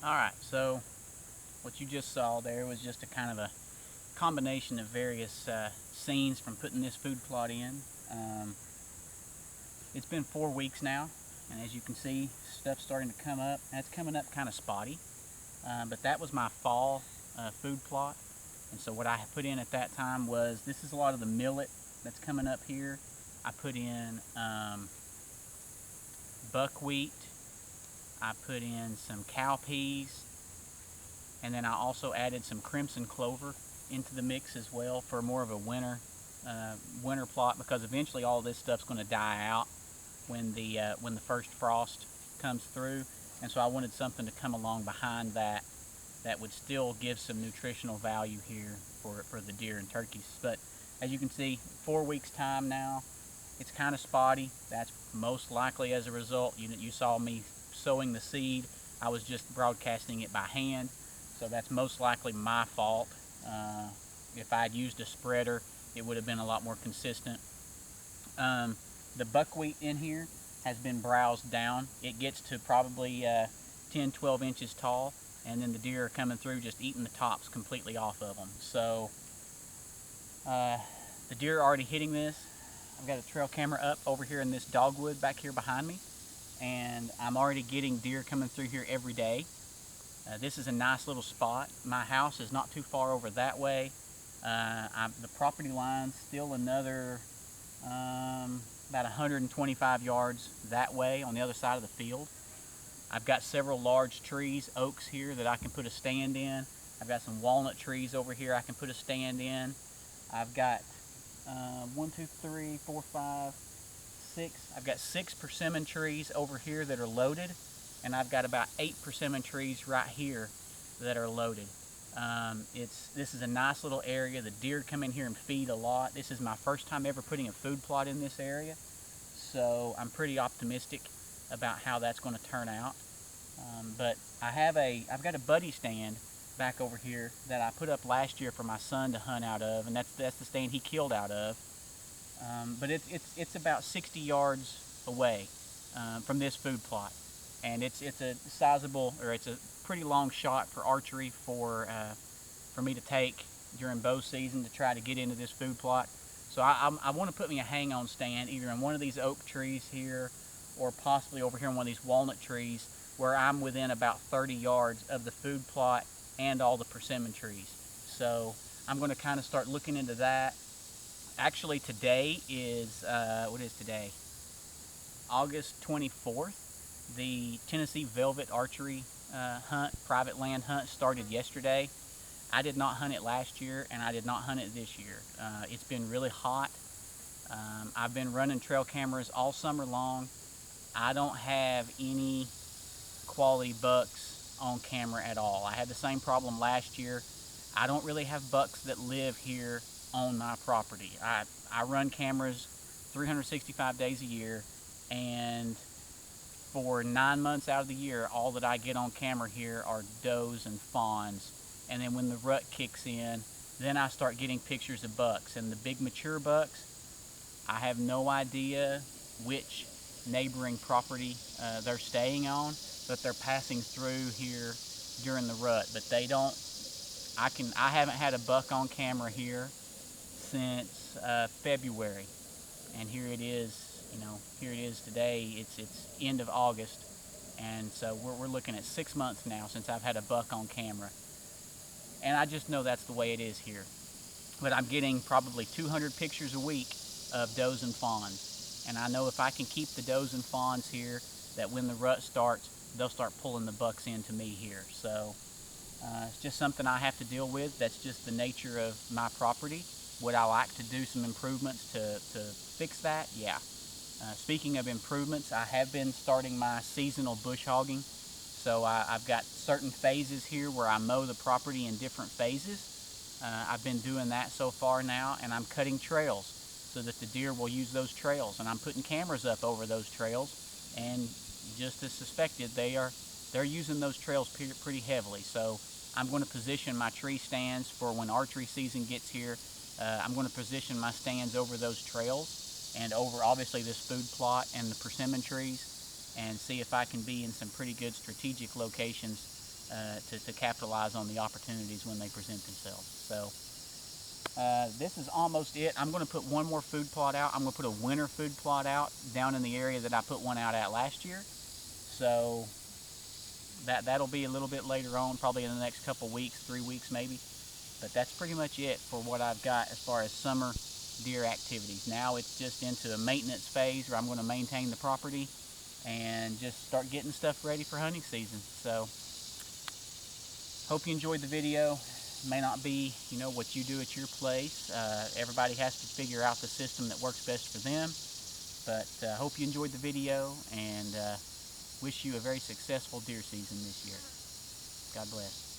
Alright, so what you just saw there was just a kind of a combination of various scenes from putting this food plot in. Um, it's been 4 weeks now, and as you can see, stuff's starting to come up. And it's coming up kind of spotty, but that was my fall food plot. And so what I put in at that time was, this is a lot of the millet that's coming up here. I put in buckwheat, I put in some cowpeas, and then I also added some crimson clover into the mix as well for more of a winter plot, because eventually all this stuff's going to die out when the first frost comes through, and so I wanted something to come along behind that would still give some nutritional value here for the deer and turkeys. But as you can see, 4 weeks time now, it's kind of spotty. That's most likely as a result. You saw me sowing the seed. I was just broadcasting it by hand, so that's most likely my fault. If I'd used a spreader, it would have been a lot more consistent. The buckwheat in here has been browsed down. It gets to probably 10-12 inches tall, and then the deer are coming through just eating the tops completely off of them. So the deer are already hitting this. I've got a trail camera up over here in this dogwood back here behind me, and I'm already getting deer coming through here every day. This is a nice little spot. My house is not too far over that way. The property line's still another about 125 yards that way on the other side of the field. I've got several large trees, oaks here, that I can put a stand in. I've got some walnut trees over here I can put a stand in. I've got 1, 2, 3, 4, 5, 6. I've got 6 persimmon trees over here that are loaded, and I've got about 8 persimmon trees right here that are loaded. This is a nice little area. The deer come in here and feed a lot. This is my first time ever putting a food plot in this area, so I'm pretty optimistic about how that's going to turn out. But I've got a buddy stand back over here that I put up last year for my son to hunt out of, and that's the stand he killed out of. But it's about 60 yards away from this food plot, and it's a sizable, or it's a pretty long shot for archery for me to take during bow season to try to get into this food plot. So I want to put me a hang-on stand either in one of these oak trees here, or possibly over here in one of these walnut trees, where I'm within about 30 yards of the food plot and all the persimmon trees. So I'm going to kind of start looking into that. Actually, today is, what is today? August 24th. The Tennessee Velvet Archery hunt, private land hunt, started yesterday. I did not hunt it last year, and I did not hunt it this year. It's been really hot. I've been running trail cameras all summer long. I don't have any quality bucks on camera at all. I had the same problem last year. I don't really have bucks that live here on my property. I run cameras 365 days a year, and for 9 months out of the year, all that I get on camera here are does and fawns. And then when the rut kicks in, then I start getting pictures of bucks. And the big mature bucks, I have no idea which neighboring property they're staying on, but they're passing through here during the rut. But they don't, I haven't had a buck on camera here since February, and here it is. Here it is today. It's end of August, and so we're looking at 6 months now since I've had a buck on camera, and I just know that's the way it is here. But I'm getting probably 200 pictures a week of does and fawns, and I know if I can keep the does and fawns here, that when the rut starts, they'll start pulling the bucks into me here. So it's just something I have to deal with. That's just the nature of my property. Would I like to do some improvements to fix that? Yeah. Speaking of improvements, I have been starting my seasonal bush hogging. So I've got certain phases here where I mow the property in different phases. I've been doing that so far now, and I'm cutting trails so that the deer will use those trails. And I'm putting cameras up over those trails, and just as suspected, they're using those trails pretty heavily. So I'm going to position my tree stands for when archery season gets here. I'm going to position my stands over those trails and over obviously this food plot and the persimmon trees, and see if I can be in some pretty good strategic locations to capitalize on the opportunities when they present themselves. So this is almost it. I'm going to put one more food plot out. I'm going to put a winter food plot out down in the area that I put one out at last year. So that'll be a little bit later on, probably in the next couple weeks, 3 weeks maybe. But that's pretty much it for what I've got as far as summer deer activities. Now it's just into a maintenance phase where I'm going to maintain the property and just start getting stuff ready for hunting season. So hope you enjoyed the video. May not be, you know, what you do at your place. Everybody has to figure out the system that works best for them. But hope you enjoyed the video, and wish you a very successful deer season this year. God bless.